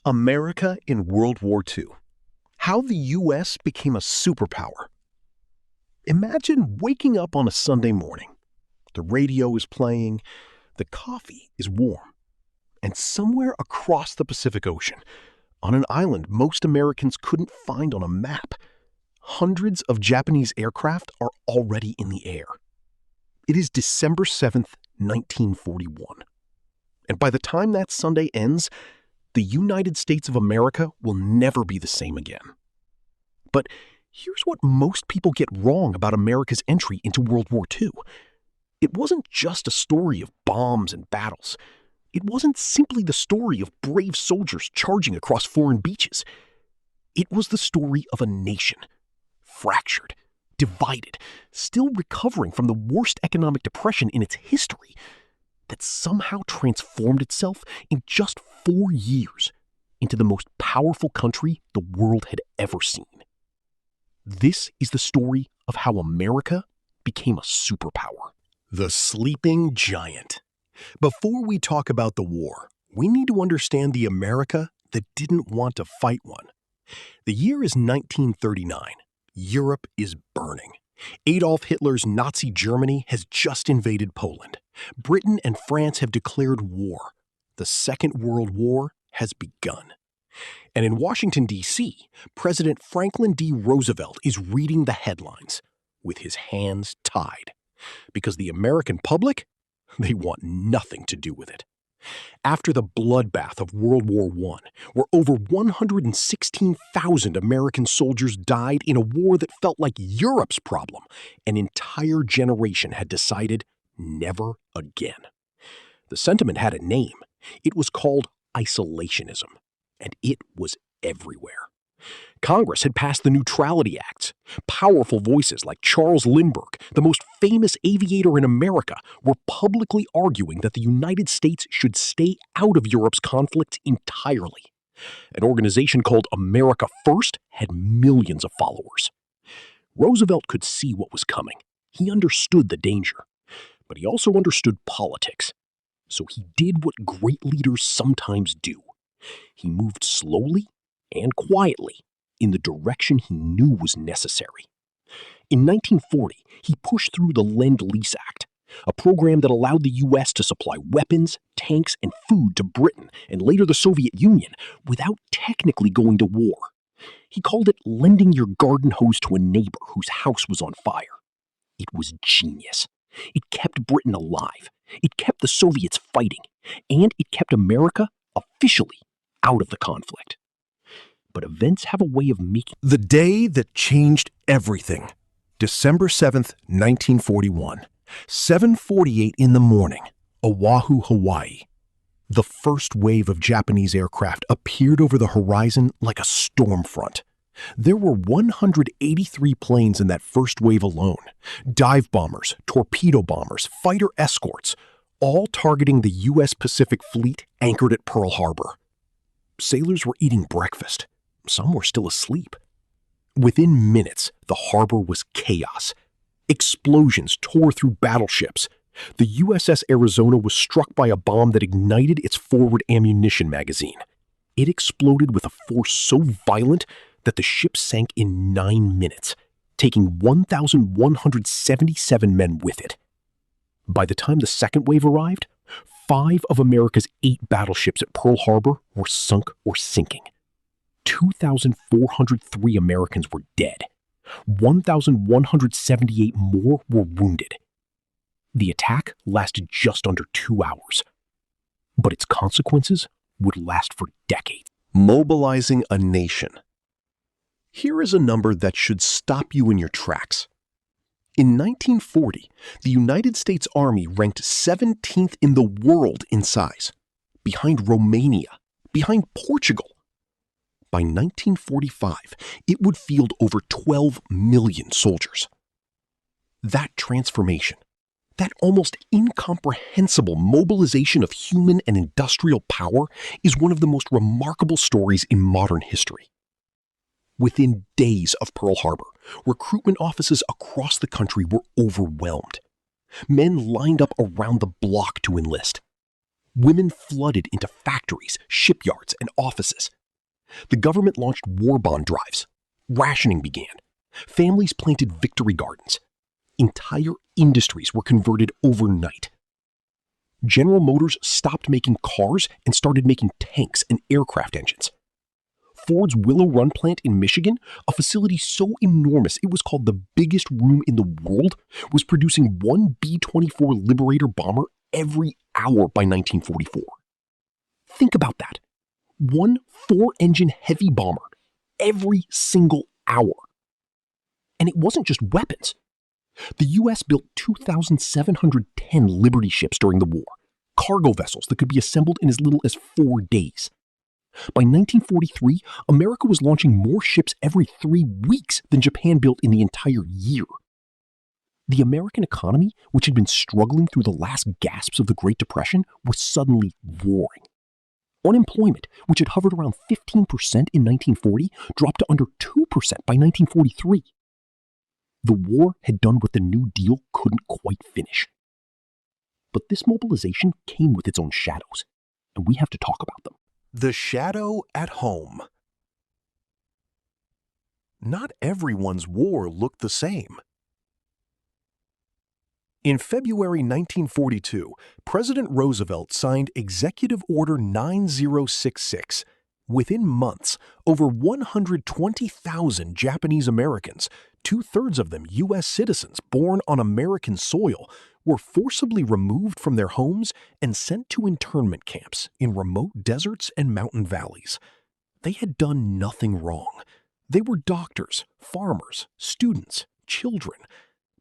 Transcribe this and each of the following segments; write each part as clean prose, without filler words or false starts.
America in World War II. How the U.S. became a superpower. Imagine waking up on a Sunday morning. The radio is playing, the coffee is warm, and somewhere across the Pacific Ocean, on an island most Americans couldn't find on a map, hundreds of Japanese aircraft are already in the air. It is December 7th, 1941. And by the time that Sunday ends, the United States of America will never be the same again. But here's what most people get wrong about America's entry into World War II. It wasn't just a story of bombs and battles. It wasn't simply the story of brave soldiers charging across foreign beaches. It was the story of a nation, fractured, divided, still recovering from the worst economic depression in its history, that somehow transformed itself in just 4 years into the most powerful country the world had ever seen. This is the story of how America became a superpower. The sleeping giant. Before we talk about the war, we need to understand the America that didn't want to fight one. The year is 1939. Europe is burning. Adolf Hitler's Nazi Germany has just invaded Poland. Britain and France have declared war. The Second World War has begun. And in Washington, D.C., President Franklin D. Roosevelt is reading the headlines with his hands tied. Because the American public, they want nothing to do with it. After the bloodbath of World War I, where over 116,000 American soldiers died in a war that felt like Europe's problem, an entire generation had decided never again. The sentiment had a name. It was called isolationism, and it was everywhere. Congress had passed the Neutrality Acts. Powerful voices like Charles Lindbergh, the most famous aviator in America, were publicly arguing that the United States should stay out of Europe's conflicts entirely. An organization called America First had millions of followers. Roosevelt could see what was coming. He understood the danger, but he also understood politics. So he did what great leaders sometimes do. He moved slowly and quietly in the direction he knew was necessary. In 1940, he pushed through the Lend-Lease Act, a program that allowed the U.S. to supply weapons, tanks, and food to Britain and later the Soviet Union without technically going to war. He called it lending your garden hose to a neighbor whose house was on fire. It was genius. It kept Britain alive. It kept the Soviets fighting. And it kept America officially out of the conflict. But events have a way of making... The day that changed everything. December 7th, 1941. 7:48 in the morning. Oahu, Hawaii. The first wave of Japanese aircraft appeared over the horizon like a storm front. There were 183 planes in that first wave alone. Dive bombers, torpedo bombers, fighter escorts, all targeting the U.S. Pacific Fleet anchored at Pearl Harbor. Sailors were eating breakfast. Some were still asleep. Within minutes, the harbor was chaos. Explosions tore through battleships. The USS Arizona was struck by a bomb that ignited its forward ammunition magazine. It exploded with a force so violent that the ship sank in 9 minutes, taking 1,177 men with it. By the time the second wave arrived, 5 of America's 8 battleships at Pearl Harbor were sunk or sinking. 2,403 Americans were dead. 1,178 more were wounded. The attack lasted just under 2 hours, but its consequences would last for decades. Mobilizing a nation. Here is a number that should stop you in your tracks. In 1940, the United States Army ranked 17th in the world in size, behind Romania, behind Portugal. By 1945, it would field over 12 million soldiers. That transformation, that almost incomprehensible mobilization of human and industrial power is one of the most remarkable stories in modern history. Within days of Pearl Harbor, recruitment offices across the country were overwhelmed. Men lined up around the block to enlist. Women flooded into factories, shipyards, and offices. The government launched war bond drives. Rationing began. Families planted victory gardens. Entire industries were converted overnight. General Motors stopped making cars and started making tanks and aircraft engines. Ford's Willow Run plant in Michigan, a facility so enormous it was called the biggest room in the world, was producing one B-24 Liberator bomber every hour by 1944. Think about that. One 4-engine heavy bomber every single hour. And it wasn't just weapons. The U.S. built 2,710 Liberty ships during the war, cargo vessels that could be assembled in as little as 4 days. By 1943, America was launching more ships every 3 weeks than Japan built in the entire year. The American economy, which had been struggling through the last gasps of the Great Depression, was suddenly roaring. Unemployment, which had hovered around 15% in 1940, dropped to under 2% by 1943. The war had done what the New Deal couldn't quite finish. But this mobilization came with its own shadows, and we have to talk about them. The shadow at home. Not everyone's war looked the same. In February 1942, President Roosevelt signed Executive Order 9066. Within months, over 120,000 Japanese Americans, 2/3 of them U.S. citizens born on American soil, were forcibly removed from their homes and sent to internment camps in remote deserts and mountain valleys. They had done nothing wrong. They were doctors, farmers, students, children.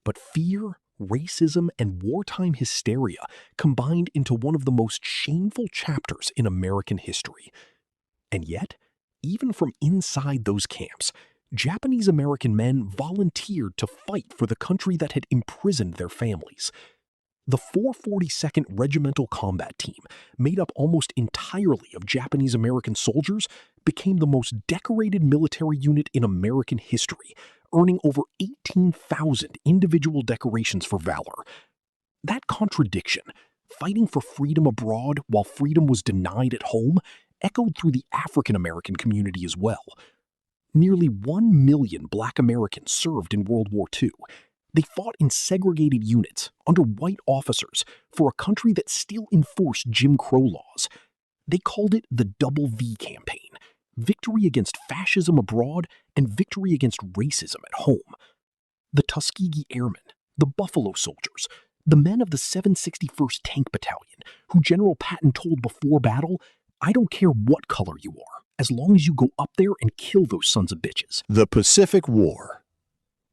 But fear, racism, and wartime hysteria combined into one of the most shameful chapters in American history. And yet, even from inside those camps, Japanese American men volunteered to fight for the country that had imprisoned their families. The 442nd Regimental Combat Team, made up almost entirely of Japanese American soldiers, became the most decorated military unit in American history, earning over 18,000 individual decorations for valor. That contradiction, fighting for freedom abroad while freedom was denied at home, echoed through the African American community as well. Nearly 1 million Black Americans served in World War II. They fought in segregated units under white officers for a country that still enforced Jim Crow laws. They called it the Double V campaign, victory against fascism abroad and victory against racism at home. The Tuskegee Airmen, the Buffalo Soldiers, the men of the 761st Tank Battalion, who General Patton told before battle, "I don't care what color you are, as long as you go up there and kill those sons of bitches." The Pacific War.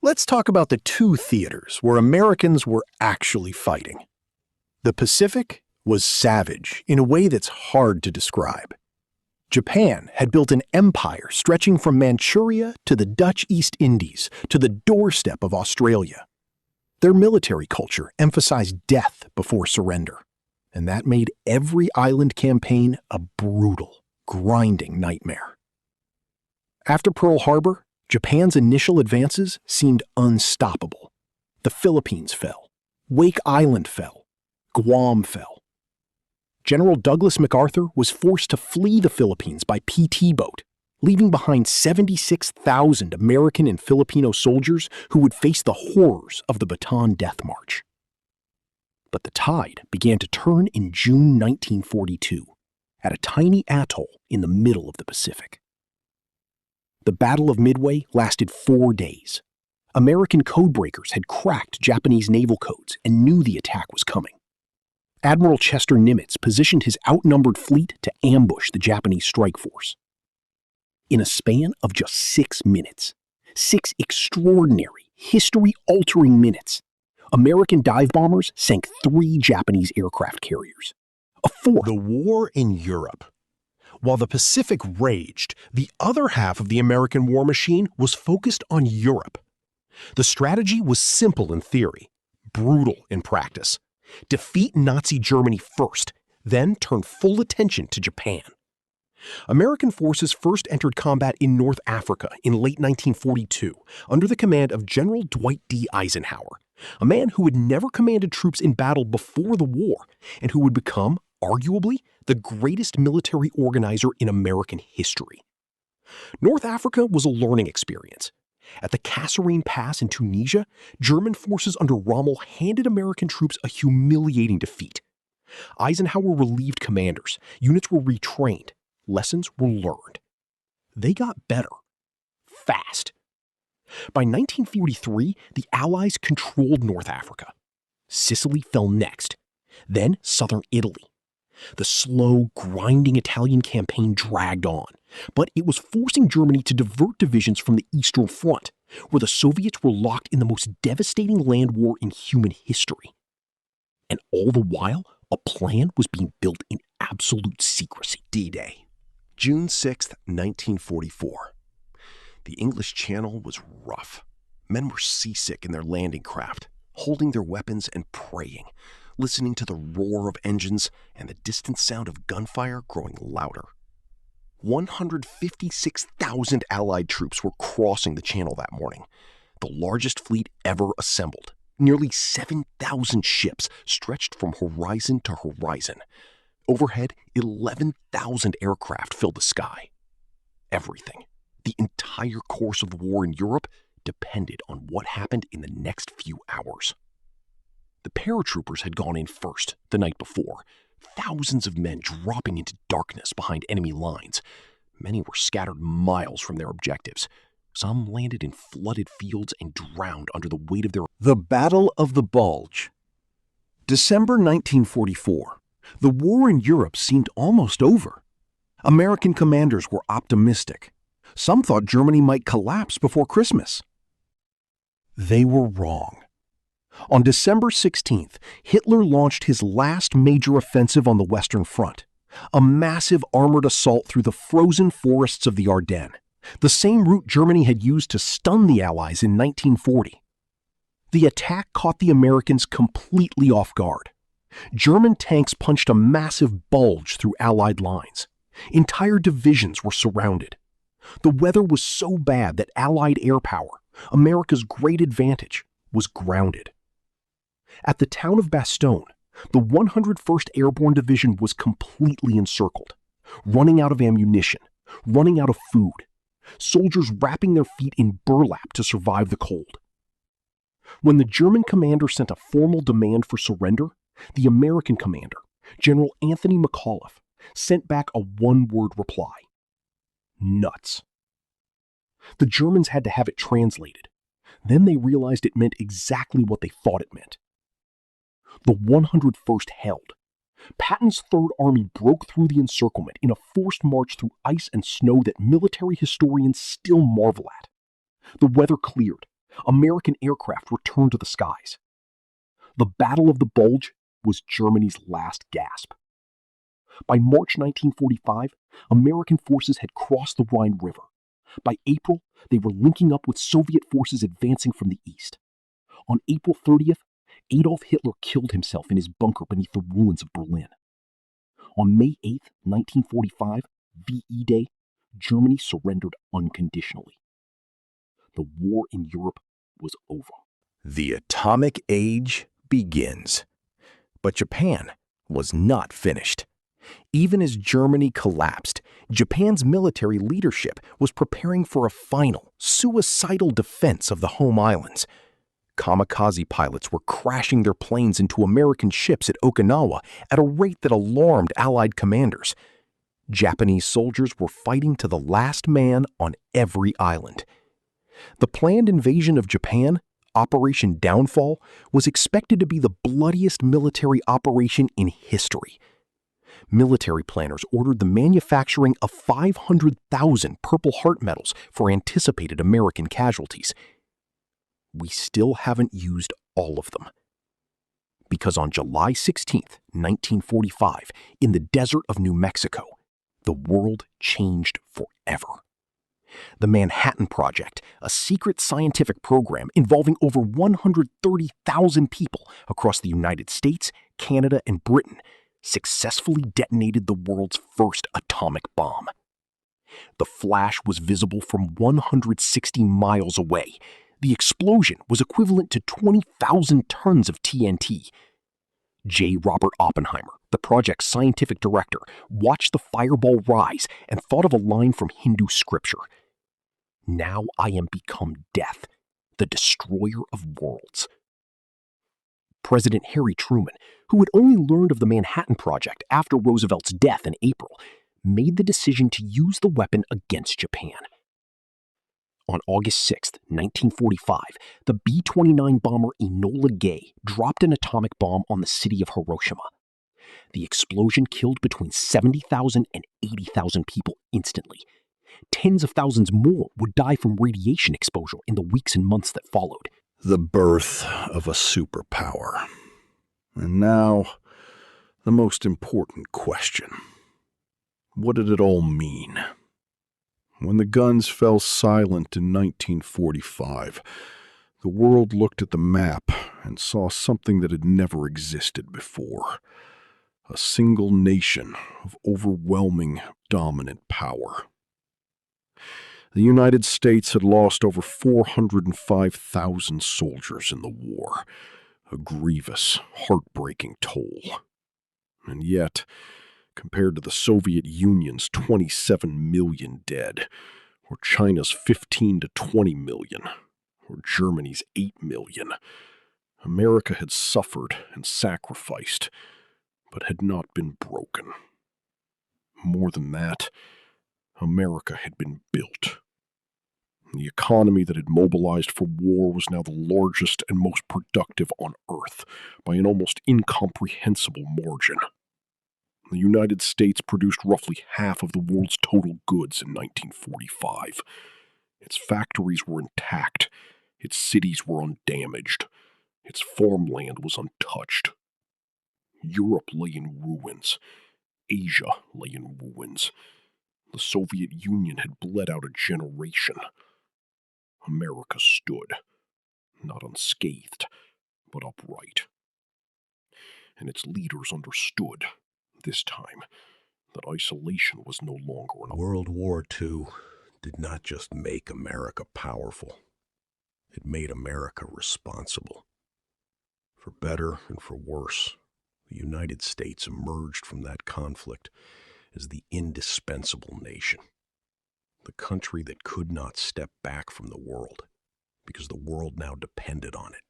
Let's talk about the two theaters where Americans were actually fighting. The Pacific was savage in a way that's hard to describe. Japan had built an empire stretching from Manchuria to the Dutch East Indies to the doorstep of Australia. Their military culture emphasized death before surrender, and that made every island campaign a brutal, grinding nightmare. After Pearl Harbor, Japan's initial advances seemed unstoppable. The Philippines fell. Wake Island fell. Guam fell. General Douglas MacArthur was forced to flee the Philippines by PT boat, leaving behind 76,000 American and Filipino soldiers who would face the horrors of the Bataan Death March. But the tide began to turn in June 1942, at a tiny atoll in the middle of the Pacific. The Battle of Midway lasted 4 days. American codebreakers had cracked Japanese naval codes and knew the attack was coming. Admiral Chester Nimitz positioned his outnumbered fleet to ambush the Japanese strike force. In a span of just 6 minutes, 6 extraordinary, history-altering minutes, American dive bombers sank 3 Japanese aircraft carriers. A 4th. The war in Europe. While the Pacific raged, the other half of the American war machine was focused on Europe. The strategy was simple in theory, brutal in practice. Defeat Nazi Germany first, then turn full attention to Japan. American forces first entered combat in North Africa in late 1942 under the command of General Dwight D. Eisenhower, a man who had never commanded troops in battle before the war and who would become, arguably the greatest military organizer in American history. North Africa was a learning experience. At the Kasserine Pass in Tunisia, German forces under Rommel handed American troops a humiliating defeat. Eisenhower relieved commanders, units were retrained, lessons were learned. They got better. Fast. By 1943, the Allies controlled North Africa. Sicily fell next, then southern Italy. The slow, grinding Italian campaign dragged on, but it was forcing Germany to divert divisions from the Eastern Front, where the Soviets were locked in the most devastating land war in human history. And all the while, a plan was being built in absolute secrecy. D-Day, June 6, 1944. The English Channel was rough. Men were seasick in their landing craft, holding their weapons and praying, listening to the roar of engines and the distant sound of gunfire growing louder. 156,000 Allied troops were crossing the Channel that morning, the largest fleet ever assembled. Nearly 7,000 ships stretched from horizon to horizon. Overhead, 11,000 aircraft filled the sky. Everything, the entire course of the war in Europe, depended on what happened in the next few hours. The paratroopers had gone in first the night before, thousands of men dropping into darkness behind enemy lines. Many were scattered miles from their objectives. Some landed in flooded fields and drowned under the weight of their... The Battle of the Bulge. December 1944. The war in Europe seemed almost over. American commanders were optimistic. Some thought Germany might collapse before Christmas. They were wrong. On December 16th, Hitler launched his last major offensive on the Western Front, a massive armored assault through the frozen forests of the Ardennes, the same route Germany had used to stun the Allies in 1940. The attack caught the Americans completely off guard. German tanks punched a massive bulge through Allied lines. Entire divisions were surrounded. The weather was so bad that Allied air power, America's great advantage, was grounded. At the town of Bastogne, the 101st Airborne Division was completely encircled, running out of ammunition, running out of food, soldiers wrapping their feet in burlap to survive the cold. When the German commander sent a formal demand for surrender, the American commander, General Anthony McAuliffe, sent back a one-word reply: nuts. The Germans had to have it translated. Then they realized it meant exactly what they thought it meant. The 101st held. Patton's Third Army broke through the encirclement in a forced march through ice and snow that military historians still marvel at. The weather cleared. American aircraft returned to the skies. The Battle of the Bulge was Germany's last gasp. By March 1945, American forces had crossed the Rhine River. By April, they were linking up with Soviet forces advancing from the east. On April 30th, Adolf Hitler killed himself in his bunker beneath the ruins of Berlin. On May 8, 1945, VE Day, Germany surrendered unconditionally. The war in Europe was over. The atomic age begins. But Japan was not finished. Even as Germany collapsed, Japan's military leadership was preparing for a final, suicidal defense of the home islands. Kamikaze pilots were crashing their planes into American ships at Okinawa at a rate that alarmed Allied commanders. Japanese soldiers were fighting to the last man on every island. The planned invasion of Japan, Operation Downfall, was expected to be the bloodiest military operation in history. Military planners ordered the manufacturing of 500,000 Purple Heart medals for anticipated American casualties. We still haven't used all of them. Because on July 16, 1945, in the desert of New Mexico, the world changed forever. The Manhattan Project, a secret scientific program involving over 130,000 people across the United States, Canada, and Britain, successfully detonated the world's first atomic bomb. The flash was visible from 160 miles away. The explosion was equivalent to 20,000 tons of TNT. J. Robert Oppenheimer, the project's scientific director, watched the fireball rise and thought of a line from Hindu scripture. Now I am become death, the destroyer of worlds. President Harry Truman, who had only learned of the Manhattan Project after Roosevelt's death in April, made the decision to use the weapon against Japan. On August 6, 1945, the B-29 bomber Enola Gay dropped an atomic bomb on the city of Hiroshima. The explosion killed between 70,000 and 80,000 people instantly. Tens of thousands more would die from radiation exposure in the weeks and months that followed. The birth of a superpower. And now, the most important question. What did it all mean? When the guns fell silent in 1945, the world looked at the map and saw something that had never existed before. A single nation of overwhelming, dominant power. The United States had lost over 405,000 soldiers in the war, a grievous, heartbreaking toll. And yet, compared to the Soviet Union's 27 million dead, or China's 15 to 20 million, or Germany's 8 million, America had suffered and sacrificed, but had not been broken. More than that, America had been built. The economy that had mobilized for war was now the largest and most productive on Earth by an almost incomprehensible margin. The United States produced roughly half of the world's total goods in 1945. Its factories were intact, its cities were undamaged, its farmland was untouched. Europe lay in ruins. Asia lay in ruins. The Soviet Union had bled out a generation. America stood, not unscathed, but upright. And its leaders understood, this time, that isolation was no longer an option. World War II did not just make America powerful. It made America responsible. For better and for worse, the United States emerged from that conflict as the indispensable nation. The country that could not step back from the world because the world now depended on it.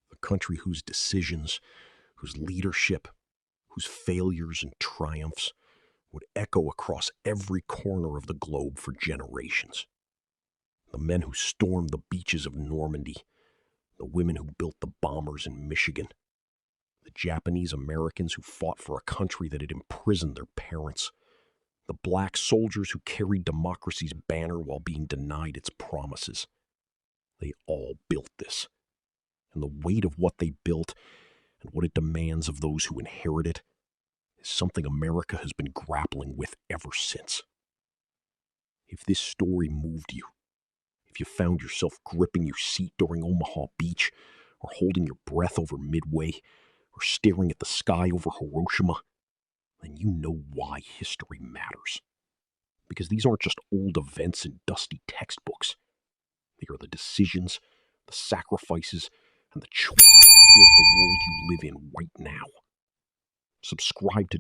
The country whose decisions, whose leadership, whose failures and triumphs would echo across every corner of the globe for generations. The men who stormed the beaches of Normandy, the women who built the bombers in Michigan, the Japanese Americans who fought for a country that had imprisoned their parents, the black soldiers who carried democracy's banner while being denied its promises. They all built this. And the weight of what they built and what it demands of those who inherit it is something America has been grappling with ever since. If this story moved you, if you found yourself gripping your seat during Omaha Beach, or holding your breath over Midway, or staring at the sky over Hiroshima, then you know why history matters. Because these aren't just old events in dusty textbooks. They are the decisions, the sacrifices, and the choices that built the world you live in right now. Subscribe to